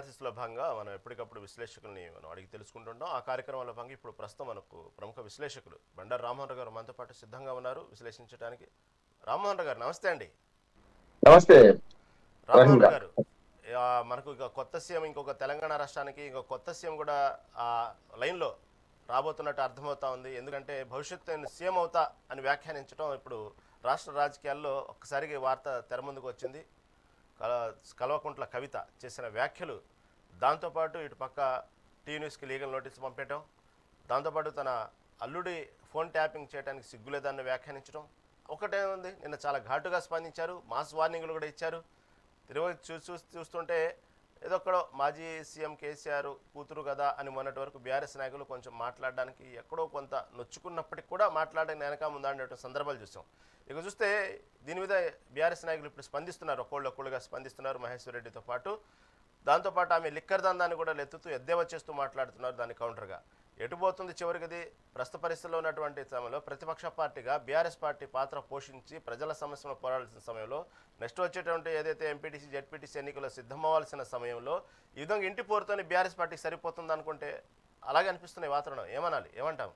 అనాలిసిస్లో భాగంగా మనం ఎప్పటికప్పుడు విశ్లేషకుల్ని మనం అడిగి తెలుసుకుంటుంటాం. ఆ కార్యక్రమంలో భాగంగా ఇప్పుడు ప్రస్తుతం మనకు ప్రముఖ విశ్లేషకులు బండారు రామ్మోహన్ రావు గారు మనతో పాటు సిద్ధంగా ఉన్నారు విశ్లేషించడానికి. రామ్మోహన్ రావు గారు నమస్తే అండి. నమస్తే రహీం రామ్మోహన్ రావు గారు. గారు, మనకు ఇక కొత్త సీఎం, ఇంకొక తెలంగాణ రాష్ట్రానికి ఇంకొక కొత్త సీఎం కూడా ఆ లైన్లో రాబోతున్నట్టు అర్థమవుతా ఉంది. ఎందుకంటే భవిష్యత్తు నేను సీఎం అవుతా అని వ్యాఖ్యానించడం ఇప్పుడు రాష్ట్ర రాజకీయాల్లో ఒక్కసారిగా వార్త తెర ముందుకు వచ్చింది. కల్వకుంట్ల కవిత చేసిన వ్యాఖ్యలు, దాంతోపాటు ఇటు పక్క టీ న్యూస్కి లీగల్ నోటీస్ పంపేయటం, దాంతోపాటు తన అల్లుడి ఫోన్ ట్యాపింగ్ చేయడానికి సిగ్గులేదాన్ని వ్యాఖ్యానించడం ఒకటే ఉంది. నిన్న చాలా ఘాటుగా స్పందించారు, మాస్ వార్నింగ్లు కూడా ఇచ్చారు. తిరుగు చూస్తుంటే ఏదొక్కడో మాజీ సీఎం కేసీఆర్ కూతురు కదా అని మొన్నటి వరకు బీఆర్ఎస్ నాయకులు కొంచెం మాట్లాడడానికి ఎక్కడో కొంత నొచ్చుకున్నప్పటికి కూడా మాట్లాడడానికి వెనక ముందనేటువంటి సందర్భాలు చూసాం. ఇక చూస్తే దీని మీద బీఆర్ఎస్ నాయకులు ఇప్పుడు స్పందిస్తున్నారు, ఒక్కొక్కళ్ళుగా స్పందిస్తున్నారు మహేశ్వర్ రెడ్డితో పాటు. దాంతోపాటు ఆమె లిక్కర్ దందాన్ని కూడా లెత్తుతూ ఎద్దేవా చేస్తూ మాట్లాడుతున్నారు. దాని కౌంటర్గా ఎటుపోతుంది చివరికి ఇది ప్రస్తుత పరిస్థితుల్లో ఉన్నటువంటి సమయంలో ప్రతిపక్ష పార్టీగా బీఆర్ఎస్ పార్టీ పాత్ర పోషించి ప్రజల సమస్యలను పోరాడాల్సిన సమయంలో, నెక్స్ట్ వచ్చేటువంటి ఏదైతే ఎంపీటీసీ జెడ్పీటీసీ ఎన్నికల్లో సిద్ధమవ్వాల్సిన సమయంలో ఈ విధంగా ఇంటి పోరుతోనే బీఆర్ఎస్ పార్టీకి సరిపోతుంది అనుకుంటే అలాగే అనిపిస్తున్నాయి వాతావరణం. ఏమనాలి, ఏమంటాం?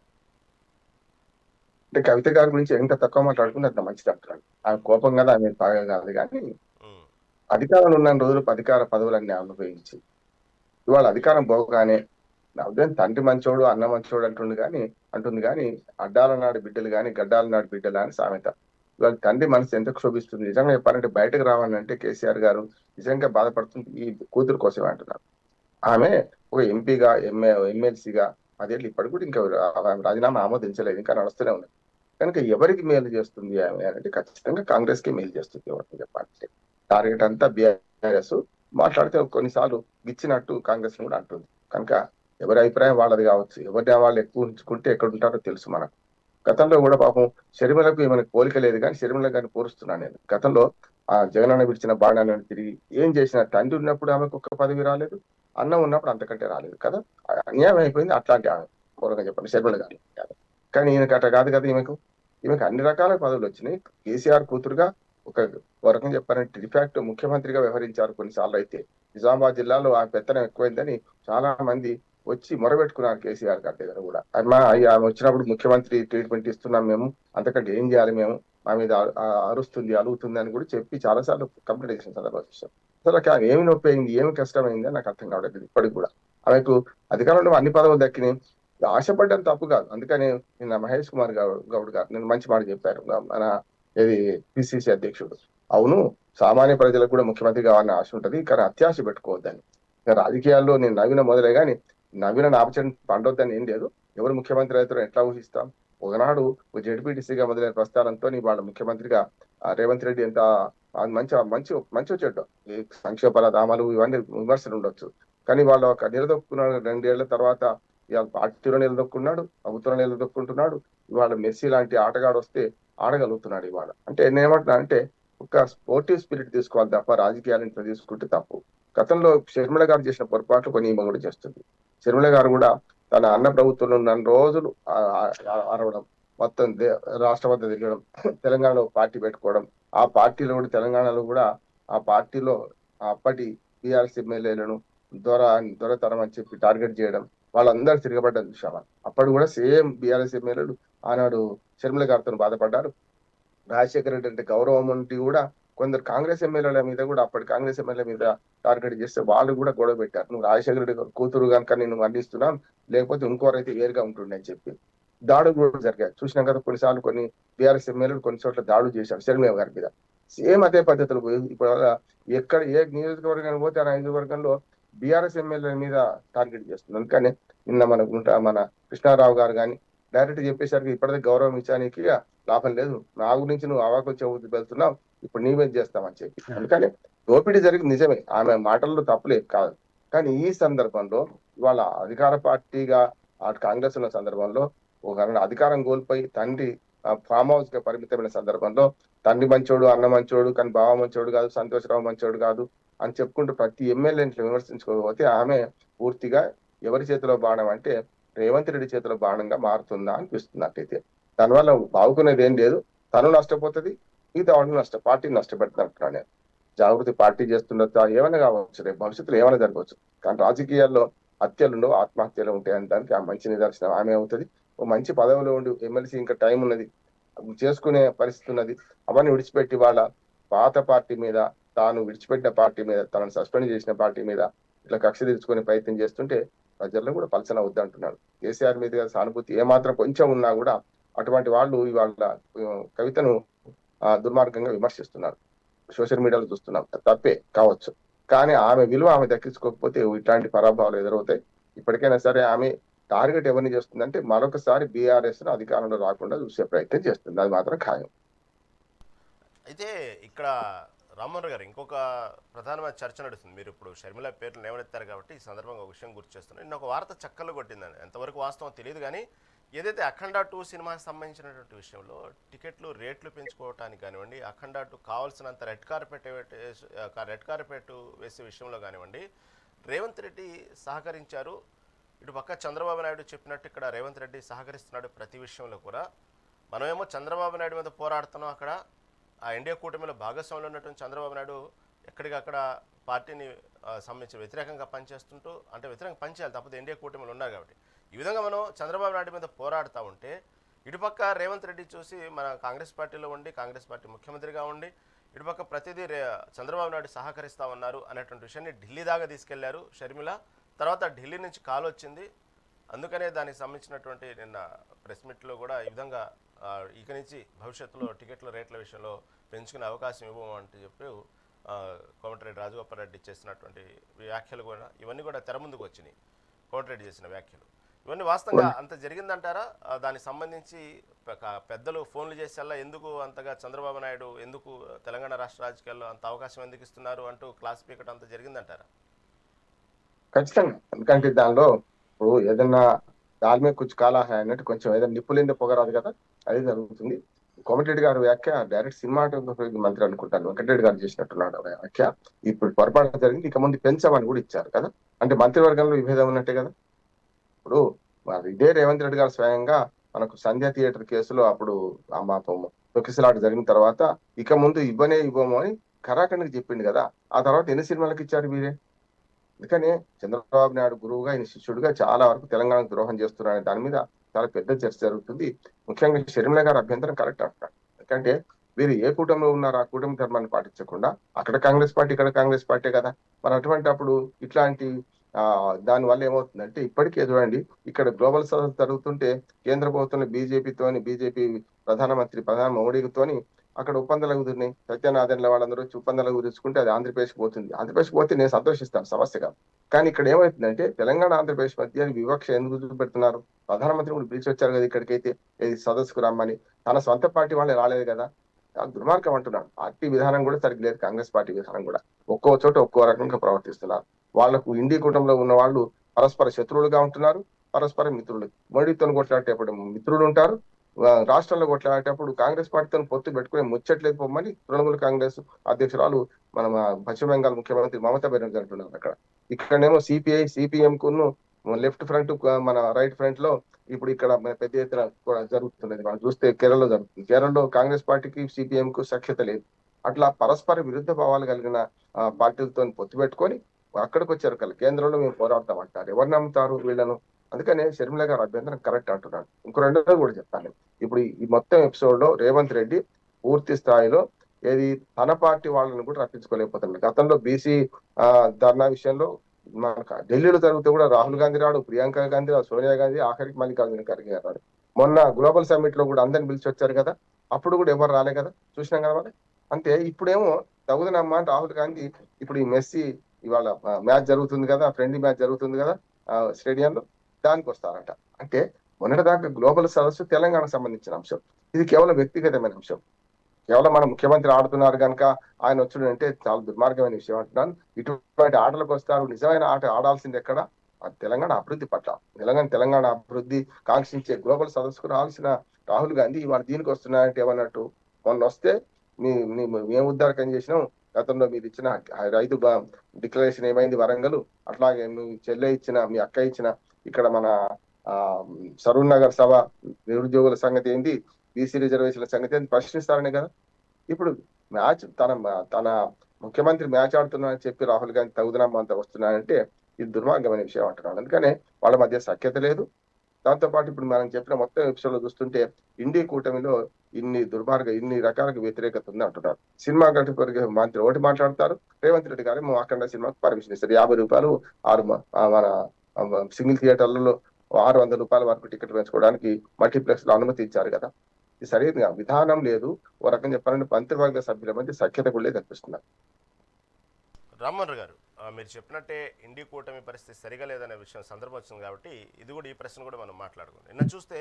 అంటే కవిత గారి గురించి ఎంత తక్కువ మాట్లాడుకుంటే అంత మంచిది అంటున్నాను. ఆమె కోపం కదా, ఆమె బాగా కాదు. కానీ అధికారంలో ఉన్న రోజులు అధికార పదవులన్నీ అనుభవించి ఇవాళ అధికారం పోగానే నా ఉదయం తండ్రి మంచోడు అన్న మంచోడు అంటుంది కానీ అడ్డాల నాడు బిడ్డలు కానీ గడ్డాల నాడు బిడ్డలు అని సామెత. ఇవాళ తండ్రి మనసు ఎంత క్షోభిస్తుంది. నిజంగా చెప్పాలంటే బయటకు రావాలంటే కేసీఆర్ గారు నిజంగా బాధపడుతుంది ఈ కూతురు కోసమే అంటున్నారు. ఆమె ఒక ఎంపీగా ఎమ్మెల్సీగా 10 ఏళ్ళు ఇప్పటికి కూడా ఇంకా రాజీనామా ఆమోదించలేదు, ఇంకా నడుస్తూనే ఉంది. కనుక ఎవరికి మేలు చేస్తుంది ఆమె అంటే ఖచ్చితంగా కాంగ్రెస్ కి మేలు చేస్తుంది. ఎవరికి చెప్పాలంటే టార్గెట్ అంతా బీఆర్ఎస్. మాట్లాడితే కొన్నిసార్లు గిచ్చినట్టు కాంగ్రెస్ కూడా అంటుంది. కనుక ఎవరి అభిప్రాయం వాళ్ళది కావచ్చు, ఎవరిని వాళ్ళు ఎక్కువ ఉంచుకుంటే ఎక్కడ ఉంటారో తెలుసు మనకు. గతంలో కూడా పాపం షర్మిలకు ఏమైనా పోలిక లేదు, కానీ షర్మిల గారిని పోరుస్తున్నాను నేను. గతంలో ఆ జగనన్న విడిచిన బాణాన్ని తిరిగి ఏం చేసిన తండ్రి ఉన్నప్పుడు ఆమెకు ఒక్క పదవి రాలేదు, అన్నం ఉన్నప్పుడు అంతకంటే రాలేదు కదా. అన్యాయం అయిపోయింది. అట్లాంటి ఆమె పూర్వంగా చెప్పండి షర్మిల గారు. కానీ ఈయనకు అట్లా కాదు కదా. ఈమెకు అన్ని రకాల పదవులు వచ్చినాయి. కేసీఆర్ కూతురుగా ఒక రకంగా చెప్పారంటే డిఫాక్ట్ ముఖ్యమంత్రిగా వ్యవహరించారు కొన్నిసార్లు. అయితే నిజామాబాద్ జిల్లాలో ఆ పెత్తనం ఎక్కువైందని చాలా మంది వచ్చి మొరబెట్టుకున్నారు కేసీఆర్ గారి దగ్గర కూడా. ఆమె వచ్చినప్పుడు ముఖ్యమంత్రి ట్రీట్మెంట్ ఇస్తున్నాం మేము, అంతకంటే ఏం చేయాలి మేము, మా మీద అరుస్తుంది అలుగుతుంది అని కూడా చెప్పి చాలాసార్లు కంప్లైంట్ చేసిన సందర్భాలు చూసాం. అసలు ఆమె ఏమి నొప్పి అయింది, ఏమి కష్టమైంది నాకు అర్థం కావట్లేదు ఇప్పటికి కూడా. ఆమెకు అధికారంలో అన్ని పదవులు దక్కినాయి, ఆశపడ్డం తప్పు కాదు. అందుకని నిన్న మహేష్ కుమార్ గౌడ్ గారు నేను మంచి మాట చెప్పారు, మన ఏది పిసిసి అధ్యక్షుడు. అవును, సామాన్య ప్రజలకు కూడా ముఖ్యమంత్రి కావాలని ఆశ ఉంటుంది, కానీ అత్యాశ పెట్టుకోవద్దని. రాజకీయాల్లో నేను నవీన మొదలే కానీ నవీన ఆపచరణ పండొద్దని ఏం లేదు. ఎవరు ముఖ్యమంత్రి అవుతారో ఎట్లా ఊహిస్తాం. ఒకనాడు జెడ్పీటీసీగా మొదలైన ప్రస్థానంతో వాళ్ళ ముఖ్యమంత్రిగా రేవంత్ రెడ్డి ఎంత మంచి మంచి మంచి వచ్చేట సంక్షేమ పథకాలు ఇవన్నీ విమర్శలు ఉండొచ్చు, కానీ వాళ్ళు ఒక నిలదొక్కున్నాడు. 2 ఏళ్ల తర్వాత ఇవాళ పార్టీలో నిలదొక్కున్నాడు, ప్రభుత్వం నిలదొక్కుంటున్నాడు. ఇవాళ మెస్సీ లాంటి ఆటగాడు వస్తే ఆడగలుగుతున్నాడు ఇవాళ. అంటే నేనేమంటున్నా అంటే ఒక స్పోర్టివ్ స్పిరిట్ తీసుకోవాలి తప్ప రాజకీయాలు ఇంట్లో తీసుకుంటే తప్పు. గతంలో షర్మిల గారు చేసిన పొరపాట్లు కొన్ని ఈమె కూడా చేస్తుంది. షర్మిల గారు కూడా తన అన్న ప్రభుత్వంలో ఉన్న రోజులు అరవడం, మొత్తం రాష్ట్రపతి తిరగడం, తెలంగాణలో పార్టీ పెట్టుకోవడం, ఆ పార్టీలో కూడా తెలంగాణలో కూడా ఆ పార్టీలో అప్పటి టీఆర్ఎస్ ఎమ్మెల్యేలను దొరతరం అని చెప్పి టార్గెట్ చేయడం, వాళ్ళందరూ తిరగబడ్డం చూసామా. అప్పుడు కూడా సేమ్ బీఆర్ఎస్ ఎమ్మెల్యేలు ఆనాడు షర్మిల గారితో బాధపడ్డారు. రాజశేఖర రెడ్డి అంటే గౌరవం ఉండి కూడా కొందరు కాంగ్రెస్ ఎమ్మెల్యేల మీద కూడా, అప్పటి కాంగ్రెస్ ఎమ్మెల్యే మీద టార్గెట్ చేస్తే వాళ్ళు కూడా గొడవ పెట్టారు. నువ్వు రాజశేఖర రెడ్డి కూతురు కనుక నేను అందిస్తున్నాం, లేకపోతే ఇంకోరైతే వేరుగా ఉంటుండే అని చెప్పి దాడులు కూడా జరిగాయి. చూసినాం కదా కొన్నిసార్లు కొన్ని బీఆర్ఎస్ ఎమ్మెల్యేలు కొన్ని చోట్ల దాడులు చేశారు షర్మిల గారి మీద. సేమ్ అదే పద్ధతులు ఇప్పుడు ఎక్కడ ఏ నియోజకవర్గానికి పోతే ఆ నియోజకవర్గంలో బీఆర్ఎస్ ఎమ్మెల్యే మీద టార్గెట్ చేస్తుంది. అందుకని నిన్న మన కృష్ణారావు గారు కానీ డైరెక్ట్ చెప్పేసరికి ఇప్పటికే గౌరవం ఇచ్చానికి లాభం లేదు, నా గురించి నువ్వు అవాకు చెబుతూ వెళ్తున్నావు, ఇప్పుడు నీ మీద చేస్తామని చెప్పి. అందుకని దోపిడీ జరిగింది నిజమే, ఆమె మాటల్లో తప్పులేదు కాదు. కానీ ఈ సందర్భంలో ఇవాళ అధికార పార్టీగా కాంగ్రెస్ ఉన్న సందర్భంలో ఒక అధికారం కోల్పోయి తండ్రి ఫామ్ హౌస్ గా పరిమితమైన సందర్భంలో తండ్రి మంచోడు అన్న మంచోడు కానీ బావ మంచోడు కాదు, సంతోషరావు మంచోడు కాదు అని చెప్పుకుంటూ ప్రతి ఎమ్మెల్యేని విమర్శించుకోకపోతే ఆమె పూర్తిగా ఎవరి చేతిలో బాణం అంటే రేవంత్ రెడ్డి చేతిలో బాణంగా మారుతుందా అనిపిస్తుంది. అట్టయితే దానివల్ల బాగుకునేది ఏం లేదు, తను నష్టపోతుంది, మిగతా వాళ్ళు పార్టీని నష్టపెడుతుంది అంటున్నాను నేను. జాగృతి పార్టీ చేస్తుండొచ్చు, ఏమైనా కావచ్చు, రేపు భవిష్యత్తులో ఏమైనా జరగవచ్చు. కానీ రాజకీయాల్లో హత్యలు ఆత్మహత్యలు ఉంటాయని దానికి ఆ మంచి నిదర్శనం ఆమె అవుతుంది. ఓ మంచి పదవిలో ఉండి ఎమ్మెల్సీ ఇంకా టైం ఉన్నది, చేసుకునే పరిస్థితి ఉన్నది. అవన్నీ విడిచిపెట్టి వాళ్ళ పాత పార్టీ మీద, తాను విడిచిపెట్టిన పార్టీ మీద, తనను సస్పెండ్ చేసిన పార్టీ మీద ఇట్లా కక్ష తీర్చుకునే ప్రయత్నం చేస్తుంటే ప్రజల్లో కూడా పలచన వద్దంటున్నాడు. కేసీఆర్ మీద సానుభూతి ఏమాత్రం కొంచెం ఉన్నా కూడా అటువంటి వాళ్ళు ఇవాళ కవితను దుర్మార్గంగా విమర్శిస్తున్నారు. సోషల్ మీడియాలో చూస్తున్నాం. తప్పే కావచ్చు, కానీ ఆమె విలువ ఆమె దక్కించుకోకపోతే ఇట్లాంటి పరాభావాలు ఎదురవుతాయి. ఇప్పటికైనా సరే ఆమె టార్గెట్ ఎవరిని చేస్తుందంటే మరొకసారి బీఆర్ఎస్ ను అధికారంలో రాకుండా చూసే ప్రయత్నం చేస్తుంది. అది మాత్రం ఖాయం. అయితే ఇక్కడ రామ్మోహన్ గారు ఇంకొక ప్రధానమైన చర్చ నడుస్తుంది. మీరు ఇప్పుడు షర్మిల పేర్లు లేవనెత్తారు కాబట్టి ఈ సందర్భంగా ఒక విషయం గుర్తు చేస్తున్నాను. నిన్న ఒక వార్త చక్కర్లు కొట్టిందని, ఎంతవరకు వాస్తవం తెలియదు కానీ ఏదైతే అఖండ 2 సినిమాకి సంబంధించినటువంటి విషయంలో టికెట్లు రేట్లు పెంచుకోవటానికి కానివ్వండి, అఖండ 2 కావాల్సినంత రెడ్ కార్పెట్ వేసే విషయంలో కానివ్వండి, రేవంత్ రెడ్డి సహకరించారు. ఇటు పక్క చంద్రబాబు నాయుడు చెప్పినట్టు ఇక్కడ రేవంత్ రెడ్డి సహకరిస్తున్నాడు ప్రతి విషయంలో కూడా. మనమేమో చంద్రబాబు నాయుడు మీద పోరాడుతున్నాం, అక్కడ ఆ ఎన్డీఏ కూటమిలో భాగస్వామ్యంలో ఉన్నటువంటి చంద్రబాబు నాయుడు ఎక్కడికక్కడ పార్టీని సంబంధించి వ్యతిరేకంగా పనిచేస్తుంటూ, అంటే వ్యతిరేకంగా పనిచేయాలి తప్పదు, ఎన్డీఏ కూటమిలో ఉన్నారు కాబట్టి. ఈ విధంగా మనం చంద్రబాబు నాయుడు మీద పోరాడుతూ ఉంటే ఇటుపక్క రేవంత్ రెడ్డి చూసి మన కాంగ్రెస్ పార్టీలో ఉండి, కాంగ్రెస్ పార్టీ ముఖ్యమంత్రిగా ఉండి ఇటుపక్క ప్రతిదీ చంద్రబాబు నాయుడు సహకరిస్తూ ఉన్నారు అనేటువంటి విషయాన్ని ఢిల్లీ దాకా తీసుకెళ్లారు షర్మిల. తర్వాత ఢిల్లీ నుంచి కాల్ వచ్చింది, అందుకనే దానికి సంబంధించినటువంటి నిన్న ప్రెస్ మీట్లో కూడా ఈ విధంగా ఇక నుంచి భవిష్యత్తులో టికెట్ల రేట్ల విషయంలో పెంచుకునే అవకాశం ఇవ్వమంటే చెప్పి కోమటిరెడ్డి రాజగోపాల్ రెడ్డి చేసినటువంటి వ్యాఖ్యలు కూడా ఇవన్నీ కూడా తెర ముందుకు వచ్చినాయి. కోమటిరెడ్డి చేసిన వ్యాఖ్యలు ఇవన్నీ వాస్తవంగా అంత జరిగిందంటారా? దానికి సంబంధించి పెద్దలు ఫోన్లు చేసేలా ఎందుకు అంతగా చంద్రబాబు నాయుడు ఎందుకు తెలంగాణ రాష్ట్ర రాజకీయాల్లో అంత అవకాశం ఎందుకు ఇస్తున్నారు అంటూ క్లాస్ పీకట్ అంత జరిగిందంటారా? ఖచ్చితంగా. ఎందుకంటే దానిలో ఇప్పుడు ఏదన్నా దాని మీద కొంచెం కాలాహ అన్నట్టు కొంచెం ఏదైనా నిప్పులేందే పొగరాదు కదా, అది జరుగుతుంది. కోమటిరెడ్డి గారి వ్యాఖ్య డైరెక్ట్ సినిమాటోగ్రఫీ మంత్రి అనుకుంటాను వెంకటరెడ్డి గారు చేసినట్టున్నాడు వ్యాఖ్య. ఇప్పుడు పొరపాటు జరిగింది, ఇక ముందు పెంచమని కూడా ఇచ్చారు కదా. అంటే మంత్రివర్గంలో విభేదం ఉన్నట్టే కదా. ఇప్పుడు ఇదే రేవంత్ రెడ్డి గారు స్వయంగా మనకు సంధ్య థియేటర్ కేసులో అప్పుడు తొక్కిసలాట జరిగిన తర్వాత ఇక ముందు ఇవ్వము అని ఖరాఖండ్కి చెప్పిండు కదా. ఆ తర్వాత ఎన్ని సినిమాలకు ఇచ్చారు మీరే? అందుకనే చంద్రబాబు నాయుడు గురువుగా, ఆయన శిష్యుడిగా చాలా వరకు తెలంగాణకు ద్రోహం చేస్తున్నారనే దాని మీద చాలా పెద్ద చర్చ జరుగుతుంది. ముఖ్యంగా షర్మిల గారి అభ్యంతరం కరెక్ట్ అంటున్నాడు. ఎందుకంటే వీరు ఏ కూటమిలో ఉన్నారో ఆ కూటమి ధర్మాన్ని పాటించకుండా అక్కడ కాంగ్రెస్ పార్టీ, ఇక్కడ కాంగ్రెస్ పార్టీ కదా. మరి అటువంటి అప్పుడు ఇట్లాంటి దాని వల్ల ఏమవుతుందంటే ఇప్పటికే చూడండి, ఇక్కడ గ్లోబల్ సదస్సు జరుగుతుంటే కేంద్ర ప్రభుత్వంలో బీజేపీ ప్రధాని మోడీతోని అక్కడ ఒప్పందాలు కుదిరినాయి. సత్యనారాయణ వాళ్ళందరూ వచ్చి ఒప్పందాలు కుదుర్చుకుంటే అది ఆంధ్రప్రదేశ్కి పోతుంది. ఆంధ్రప్రదేశ్ పోతే నేను సంతోషిస్తాను, సమస్యగా. కానీ ఇక్కడ ఏమవుతుందంటే తెలంగాణ ఆంధ్రప్రదేశ్ మధ్య వివక్ష ఎందుకు చూపెడుతున్నారు? ప్రధానమంత్రి కూడా పిలిచి వచ్చారు కదా ఇక్కడికైతే, ఏది సదస్సుకు రమ్మని. తన సొంత పార్టీ వాళ్ళే రాలేదు కదా. దుర్మార్గం అంటున్నాడు. పార్టీ విధానం కూడా సరిగ్గా లేదు, కాంగ్రెస్ పార్టీ విధానం కూడా. ఒక్కో చోట ఒక్కో రకంగా ప్రవర్తిస్తున్నారు. వాళ్లకు ఇండి కుటుంబంలో ఉన్న వాళ్ళు పరస్పర శత్రువులుగా ఉంటున్నారు, పరస్పర మిత్రులు. మోడీతో కొట్లాడేటప్పుడు మిత్రులు ఉంటారు, రాష్ట్రంలో కొట్లాడేటప్పుడు కాంగ్రెస్ పార్టీతో పొత్తు పెట్టుకుని ముచ్చట్లేదు పొమ్మని తృణమూల్ కాంగ్రెస్ అధ్యక్షురాలు మన పశ్చిమ బెంగాల్ ముఖ్యమంత్రి మమతా బెనర్జీ అంటున్నారు. అక్కడ ఇక్కడనేమో సిపిఐ సిపిఎం కును లెఫ్ట్ ఫ్రంట్, మన రైట్ ఫ్రంట్ లో ఇప్పుడు ఇక్కడ పెద్ద ఎత్తున జరుగుతున్నది. మనం చూస్తే కేరళలో జరుగుతుంది. కేరళలో కాంగ్రెస్ పార్టీకి సిపిఎం కు సఖ్యత లేదు. అట్లా పరస్పర విరుద్ధ భావాలు కలిగిన పార్టీలతో పొత్తు పెట్టుకొని అక్కడికి వచ్చారు కదా. కేంద్రంలో మేము పోరాడతామంటారు. ఎవరు నమ్ముతారు వీళ్ళను? అందుకనే షర్మిల గారు అభ్యంతరం కరెక్ట్ అంటున్నాడు. ఇంకో రెండో కూడా చెప్తాను. ఇప్పుడు ఈ మొత్తం ఎపిసోడ్ లో రేవంత్ రెడ్డి పూర్తి స్థాయిలో ఏది తన పార్టీ వాళ్ళని కూడా రప్పించుకోలేకపోతున్నాడు. గతంలో బీసీ ధర్నా విషయంలో మనకు ఢిల్లీలో జరిగితే కూడా రాహుల్ గాంధీ రాడు, ప్రియాంక గాంధీ రాడు, సోనియా గాంధీ, ఆఖరికి మల్లికార్జున ఖర్గే రాడు. మొన్న గ్లోబల్ సమ్మిట్ లో కూడా అందరిని పిలిచి వచ్చారు కదా, అప్పుడు కూడా ఎవరు రాలే కదా, చూసినాం కదా. అంటే ఇప్పుడేమో తగుదనమ్మా రాహుల్ గాంధీ ఇప్పుడు ఈ మెస్సీ ఇవాళ మ్యాచ్ జరుగుతుంది కదా, ఫ్రెండ్లీ మ్యాచ్ జరుగుతుంది కదా స్టేడియంలో, దానికి వస్తారట. అంటే మొన్నటిదాకా గ్లోబల్ సదస్సు తెలంగాణకు సంబంధించిన అంశం, ఇది కేవలం వ్యక్తిగతమైన అంశం. కేవలం మన ముఖ్యమంత్రి ఆడుతున్నారు కనుక ఆయన వచ్చుడు అంటే చాలా దుర్మార్గమైన విషయం అంటున్నాను. ఇటువంటి ఆటలకు వస్తారు, నిజమైన ఆట ఆడాల్సింది ఎక్కడ? తెలంగాణ అభివృద్ధి పట్ల, తెలంగాణ అభివృద్ధి కాంక్షించే గ్లోబల్ సదస్సుకు రావాల్సిన రాహుల్ గాంధీ ఇవాళ దీనికి వస్తున్నాయంటే ఏమన్నట్టు? మొన్న వస్తే మేము ఉద్దారకం చేసినాం, గతంలో మీరు ఇచ్చిన రైతు డిక్లరేషన్ ఏమైంది వరంగల్, అట్లాగే మీ చెల్లె ఇచ్చిన, మీ అక్క ఇచ్చిన ఇక్కడ మన సరూర్ నగర్ సభ నిరుద్యోగుల సంగతి ఏంది, బీసీ రిజర్వేషన్ల సంగతి ఏంది ప్రశ్నిస్తారనే కదా. ఇప్పుడు మ్యాచ్ తన ముఖ్యమంత్రి మ్యాచ్ ఆడుతున్నానని చెప్పి రాహుల్ గాంధీ తగుదనమ్మ అంత వస్తున్నానంటే ఇది దుర్మార్గమైన విషయం అంటున్నాను. అందుకనే వాళ్ళ మధ్య సఖ్యత లేదు. దాంతో పాటు ఇప్పుడు మనం చెప్పిన మొత్తం ఎపిసోడ్ లో చూస్తుంటే ఇండి కూటమిలో ఇన్ని రకాలకు వ్యతిరేకత ఉంది అంటున్నారు. సినిమా గట్టుపరిగే మంత్రి ఒకటి మాట్లాడతారు, రేవంత్ రెడ్డి గారు అఖండ సినిమాకి పర్మిషన్ ఇస్తారు. 50 రూపాయలు మన సింగిల్ థియేటర్లలో 600 రూపాయల వరకు టికెట్ పెంచుకోవడానికి మల్టీప్లెక్స్ లో అనుమతి ఇచ్చారు కదా. ఇది సరైన విధానం లేదు. ఓ రకంగా చెప్పాలంటే మంత్రివర్గ సభ్యుల మధ్య సఖ్యత కూడా కనిపిస్తున్నారు. రామ్మోహన్ గారు, మీరు చెప్పినట్టే ఇండి కూటమి పరిస్థితి సరిగా లేదనే విషయం సందర్భం వచ్చింది కాబట్టి ఇది కూడా ఈ ప్రశ్న కూడా మనం మాట్లాడుకుందాం. నిన్న చూస్తే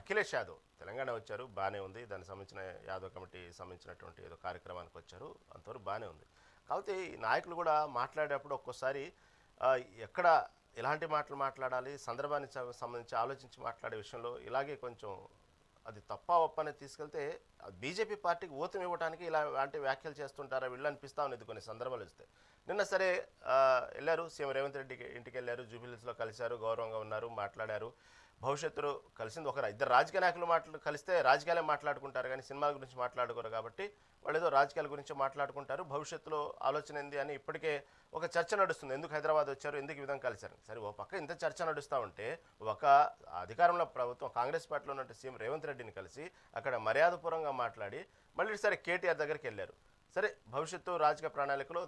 అఖిలేష్ యాదవ్ తెలంగాణ వచ్చారు, బాగానే ఉంది. దానికి సంబంధించిన యాదవ్ కమిటీ సంబంధించినటువంటి ఏదో కార్యక్రమానికి వచ్చారు, అంతవరకు బాగానే ఉంది. కాకపోతే ఈ నాయకులు కూడా మాట్లాడేటప్పుడు ఒక్కోసారి ఎక్కడ ఎలాంటి మాటలు మాట్లాడాలి, సందర్భానికి సంబంధించి ఆలోచించి మాట్లాడే విషయంలో ఇలాగే కొంచెం అది తప్ప ఒప్పని తీసుకెళ్తే బీజేపీ పార్టీకి ఓతం ఇవ్వడానికి ఇలాంటి వ్యాఖ్యలు చేస్తుంటారా వీళ్ళు అనిపిస్తా ఉన్నది కొన్ని సందర్భాలు వస్తే. నిన్న సరే వెళ్ళారు, సీఎం రేవంత్ రెడ్డి ఇంటికి వెళ్ళారు, జూబిలీస్లో కలిశారు, గౌరవంగా ఉన్నారు, మాట్లాడారు. భవిష్యత్తులో కలిసింది ఇద్దరు రాజకీయ నాయకులు కలిస్తే రాజకీయాలే మాట్లాడుకుంటారు కానీ సినిమాల గురించి మాట్లాడుకోరు కాబట్టి వాళ్ళు ఏదో రాజకీయాల గురించి మాట్లాడుకుంటారు. భవిష్యత్తులో ఆలోచన ఏంది అని ఇప్పటికే ఒక చర్చ నడుస్తుంది. ఎందుకు హైదరాబాద్ వచ్చారు, ఎందుకు ఈ విధంగా కలిశారు. సరే, ఓ పక్క ఇంత చర్చ నడుస్తూ ఉంటే ఒక అధికారంలో ప్రభుత్వం కాంగ్రెస్ పార్టీలో ఉన్న సీఎం రేవంత్ రెడ్డిని కలిసి అక్కడ మర్యాదపూర్వంగా మాట్లాడి మళ్ళీ సరే కేటీఆర్ దగ్గరికి వెళ్ళారు. సరే, భవిష్యత్తు రాజకీయ ప్రణాళికలో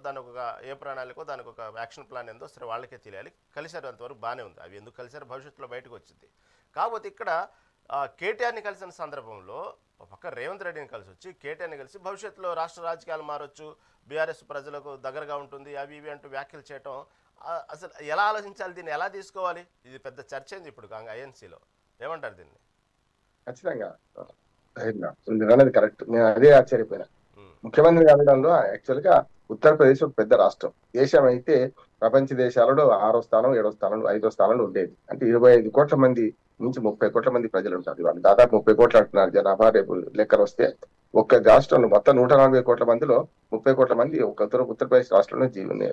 ఏ ప్రణాళికో దానికి ఒక యాక్షన్ ప్లాన్ ఏందో సరే వాళ్ళకే తెలియాలి. కలిశారు, అంతవరకు బాగానే ఉంది. అవి ఎందుకు కలిశారు భవిష్యత్తులో బయటకు వచ్చింది. కాకపోతే ఇక్కడ కేటీఆర్ని కలిసిన సందర్భంలో ఒక పక్క రేవంత్ రెడ్డిని కలిసి వచ్చి కేటీఆర్ని కలిసి భవిష్యత్తులో రాష్ట్ర రాజకీయాలు మారొచ్చు, బీఆర్ఎస్ ప్రజలకు దగ్గరగా ఉంటుంది, అవి ఇవి అంటూ వ్యాఖ్యలు చేయటం అసలు ఎలా ఆలోచించాలి, దీన్ని ఎలా తీసుకోవాలి? ఇది పెద్ద చర్చ అయింది ఇప్పుడు ఐఎన్సీలో. ఏమంటారు దీన్ని? ఖచ్చితంగా అన్నది కరెక్ట్. నేను అదే ఆశ్చర్యపోయినా. ముఖ్యమంత్రి కావడంలో యాక్చువల్ గా ఉత్తరప్రదేశ్ ఒక పెద్ద రాష్ట్రం. దేశం అయితే ప్రపంచ దేశాలలో 6వ స్థానం, 7వ స్థానం, 5వ స్థానంలో ఉండేది. అంటే 25 కోట్ల మంది నుంచి 30 కోట్ల మంది ప్రజలు ఉంటారు. వాళ్ళు దాదాపు 30 కోట్లు అంటున్నారు జనాభా. రేపు లెక్కలు వస్తే ఒక్క రాష్ట్రంలో మొత్తం 140 కోట్ల మందిలో 30 కోట్ల మంది ఉత్తరప్రదేశ్ రాష్ట్రంలో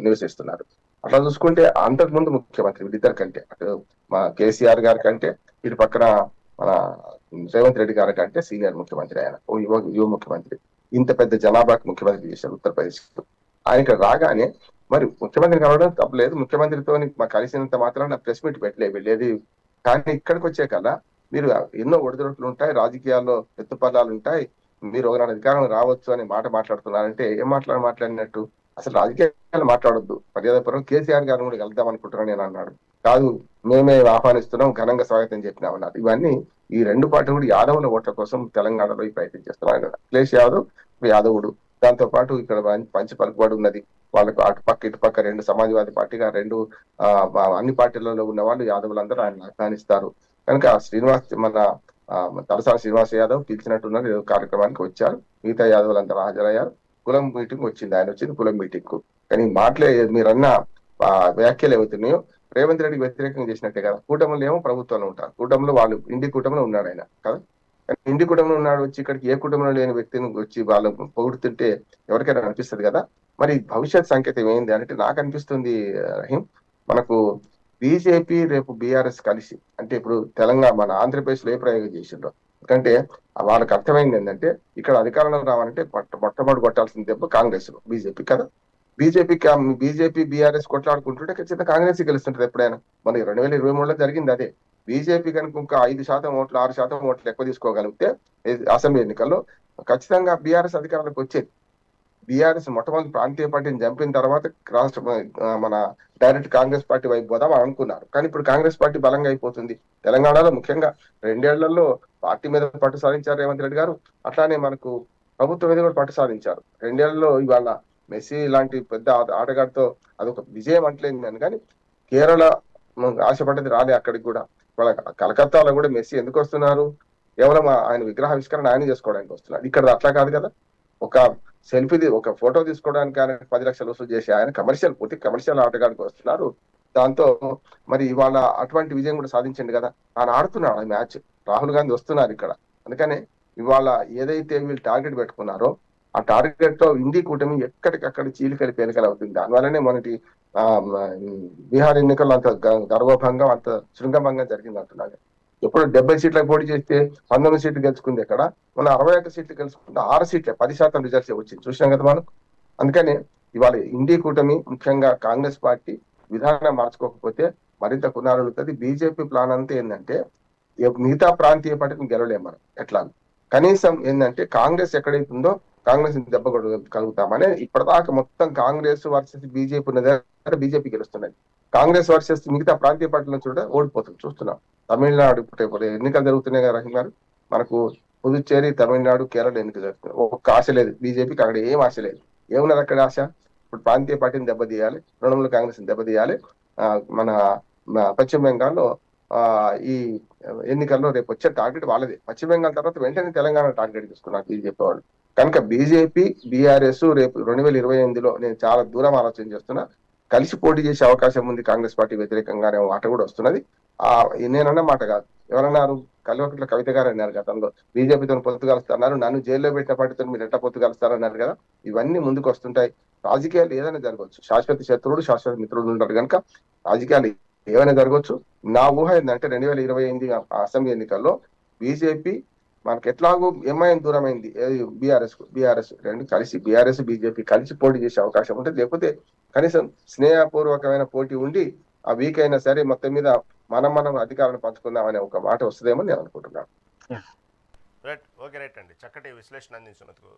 నివసిస్తున్నారు. అట్లా చూసుకుంటే అంతకు ముందు ముఖ్యమంత్రి వీళ్ళిద్దరి కంటే, అటు మా కేసీఆర్ గారి కంటే ఇటు పక్కన మన రేవంత్ రెడ్డి గారి కంటే సీనియర్ ముఖ్యమంత్రి ఆయన, యువ ముఖ్యమంత్రి. ఇంత పెద్ద జనాభాకి ముఖ్యమంత్రి చేశారు ఉత్తరప్రదేశ్. ఆయన ఇక్కడ రాగానే మరి ముఖ్యమంత్రి కావడం తప్పలేదు. ముఖ్యమంత్రితో కలిసినంత మాత్రం ప్రెస్ మీట్ వెళ్ళేది. కానీ ఇక్కడికి వచ్చే కల్లా మీరు ఎన్నో ఒడిదొడుకులు ఉంటాయి, రాజకీయాల్లో ఎత్తుపల్లాలు ఉంటాయి, మీరు ఒకనాడు అధికారం రావచ్చు అనే మాట మాట్లాడుతున్నారంటే ఏం మాట్లాడినట్టు? అసలు రాజకీయాలు మాట్లాడొద్దు, మర్యాదపూర్వం కేసీఆర్ గారు కూడా వెళ్దాం అనుకుంటున్నాను నేను అన్నాడు. కాదు, మేమే ఆహ్వానిస్తున్నాం, ఘనంగా స్వాగతం చెప్పినామన్నారు. ఇవన్నీ ఈ రెండు పార్టీలు కూడా యాదవుల ఓట్ల కోసం తెలంగాణలో ఈ ప్రయత్నం చేస్తున్నారు. అఖిలేష్ యాదవ్ యాదవుడు, దాంతో పాటు ఇక్కడ పంచి పలుకుబడి ఉన్నది. వాళ్ళకు అటుపక్క ఇటుపక్క రెండు సమాజ్వాదీ పార్టీగా అన్ని పార్టీలలో ఉన్న వాళ్ళు యాదవులందరూ ఆయన ఆహ్వానిస్తారు. కనుక మన తలసాని శ్రీనివాస్ యాదవ్ పిలిచినట్టున్నారు, ఏదో కార్యక్రమానికి వచ్చారు. మిగతా యాదవులందరూ హాజరయ్యారు. కులం మీటింగ్ వచ్చింది, ఆయన వచ్చింది కులం మీటింగ్ కు. కానీ మీరన్న వ్యాఖ్యలు ఏమవుతున్నాయో రేవంత్ రెడ్డికి వ్యతిరేకంగా చేసినట్టే కదా. కూటమిలో ఏమో ప్రభుత్వంలో ఉంటారు, కూటమిలో వాళ్ళు ఇండి కూటమిలో ఉన్నాడు ఆయన కదా. ఇండి కుటుంబంలో ఉన్నాడు, వచ్చి ఇక్కడికి ఏ కుటుంబంలో లేని వ్యక్తిని వచ్చి వాళ్ళు పొగుడుతుంటే ఎవరికైనా అనిపిస్తుంది కదా. మరి భవిష్యత్ సంకేతం ఏంది అంటే నాకు అనిపిస్తుంది రహీం, మనకు బీజేపీ రేపు బీఆర్ఎస్ కలిసి, అంటే ఇప్పుడు తెలంగాణ మన ఆంధ్రప్రదేశ్ లో ఏ ప్రయోగం చేసిండ్రో. ఎందుకంటే వాళ్ళకి అర్థమైంది ఏంటంటే ఇక్కడ అధికారంలో రావాలంటే మొట్టమొదటి కొట్టాల్సిన దెబ్బ కాంగ్రెస్ లో, బీజేపీ కదా. బీజేపీ బీఆర్ఎస్ కొట్లాడుకుంటుంటే ఖచ్చితంగా కాంగ్రెస్ గెలుస్తుంటది ఎప్పుడైనా. మన 2023లో జరిగింది అదే. బీజేపీ కనుక ఇంకా 5% ఓట్లు 6% ఓట్లు ఎక్కువ తీసుకోగలిగితే అసెంబ్లీ ఎన్నికల్లో ఖచ్చితంగా బీఆర్ఎస్ అధికారంలోకి వచ్చేది. బీఆర్ఎస్ మొట్టమొదటి ప్రాంతీయ పార్టీని చంపిన తర్వాత రాష్ట్ర మన డైరెక్ట్ కాంగ్రెస్ పార్టీ వైపు పోదాం అనుకున్నారు. కానీ ఇప్పుడు కాంగ్రెస్ పార్టీ బలంగా అయిపోతుంది. తెలంగాణలో ముఖ్యంగా 2 ఏళ్లలో పార్టీ మీద పట్టు సాధించారు రేవంత్ రెడ్డి గారు. అట్లానే మనకు ప్రభుత్వం మీద కూడా పట్టు సాధించారు. 2 ఏళ్లలో ఇవాళ మెస్సీ లాంటి పెద్ద ఆటగాడితో అదొక విజయం అంటలేదు. కానీ కేరళ ఆశపడ్డది రాలే అక్కడికి కూడా. వాళ్ళ కలకత్తాలో కూడా మెస్సీ ఎందుకు వస్తున్నారు? కేవలం ఆయన విగ్రహావిష్కరణ ఆయన చేసుకోవడానికి వస్తున్నారు. ఇక్కడ అట్లా కాదు కదా. ఒక ఒక ఫోటో తీసుకోవడానికి ఆయన 10 లక్షలు వసూలు చేసి ఆయన పూర్తి కమర్షియల్ ఆటగాడికి వస్తున్నారు. దాంతో మరి ఇవాళ అటువంటి విజయం కూడా సాధించండి కదా. ఆయన ఆడుతున్నాడు ఆ మ్యాచ్. రాహుల్ గాంధీ వస్తున్నారు ఇక్కడ. అందుకనే ఇవాళ ఏదైతే వీళ్ళు టార్గెట్ పెట్టుకున్నారో ఆ టార్గెట్ లో ఇండి కూటమి ఎక్కడికక్కడ చీలికలు పేలికలు అవుతుంది. దానివల్లనే మొన్నటి బీహార్ ఎన్నికల్లో అంత గర్వభంగం, అంత శృంగభంగం జరిగింది అంటున్నాడు. ఎప్పుడు 70 సీట్లకు పోటీ చేస్తే 19 సీట్లు గెలుచుకుంది ఎక్కడ, మన 61 సీట్లు గెలుచుకుంటే 6 సీట్లే 10% రిజల్ట్స్ వచ్చింది చూసినాం కదా మనం. అందుకని ఇవాళ ఇండి కూటమి ముఖ్యంగా కాంగ్రెస్ పార్టీ విధానం మార్చుకోకపోతే మరింత కునారుతుంది. బీజేపీ ప్లాన్ అంతా ఏంటంటే మిగతా ప్రాంతీయ పార్టీని గెలవలేము మనం ఎట్లా. కనీసం ఏంటంటే కాంగ్రెస్ ఎక్కడైతే ఉందో కాంగ్రెస్ దెబ్బ కలుగుతామని ఇప్పటిదాకా మొత్తం కాంగ్రెస్ వర్సెస్ బీజేపీ ఉన్న దగ్గర బీజేపీ గెలుస్తున్నది. కాంగ్రెస్ వర్సెస్ మిగతా ప్రాంతీయ పార్టీలను చూడ ఓడిపోతుంది చూస్తున్నాం. తమిళనాడు ఇప్పుడు ఎన్నికలు జరుగుతున్నాయి కదా రహీం గారు, మనకు పుదుచ్చేరి, తమిళనాడు, కేరళ ఎన్నికలు జరుగుతున్నాయి. ఒక్క ఆశ లేదు బీజేపీకి, అక్కడ ఏం ఆశ లేదు. ఏమున్నది అక్కడ ఆశ? ఇప్పుడు ప్రాంతీయ పార్టీని దెబ్బతీయాలి, తృణమూల కాంగ్రెస్ దెబ్బతీయాలి. మన పశ్చిమ బెంగాల్లో ఈ ఎన్నికల్లో రేపు వచ్చే టార్గెట్ వాళ్ళది. పశ్చిమ బెంగాల్ తర్వాత వెంటనే తెలంగాణ టార్గెట్ తీసుకున్నారు బీజేపీ వాళ్ళు. కనుక బీజేపీ బీఆర్ఎస్ రేపు 2028లో నేను చాలా దూరం ఆలోచన చేస్తున్నా, కలిసి పోటీ చేసే అవకాశం ఉంది. కాంగ్రెస్ పార్టీ వ్యతిరేకంగానే మాట కూడా వస్తున్నది. నేనన్న మాట కాదు, ఎవరన్నారు? కల్వకుంట్ల కవిత గారు అన్నారు గతంలో, బీజేపీతో పొత్తు కలుస్తున్నారు, నన్ను జైల్లో పెట్టిన పార్టీతో మీరు ఎట్లా పొత్తు కలుస్తారన్నారు కదా. ఇవన్నీ ముందుకు వస్తుంటాయి. రాజకీయాలు ఏదైనా జరగవచ్చు, శాశ్వత శత్రువుడు శాశ్వత మిత్రుడు ఉంటారు కనుక రాజకీయాలు ఏమైనా జరగవచ్చు. నా ఊహ ఏంటంటే 2028 అసెంబ్లీ ఎన్నికల్లో బీజేపీ మనకి ఎట్లాగో ఎంఐఎం దూరమైంది, బీఆర్ఎస్ రెండు కలిసి బీఆర్ఎస్ బీజేపీ కలిసి పోటీ చేసే అవకాశం ఉంటుంది. లేకపోతే కనీసం స్నేహపూర్వకమైన పోటీ ఉండి ఆ వీక్ అయినా సరే మొత్తం మీద మనం అధికారాన్ని పంచుకుందాం అనే ఒక మాట వస్తుందేమో నేను అనుకుంటున్నాను. రైట్, ఓకే, రైట్ అండి. చక్కటి విశ్లేషణ అందించినందుకు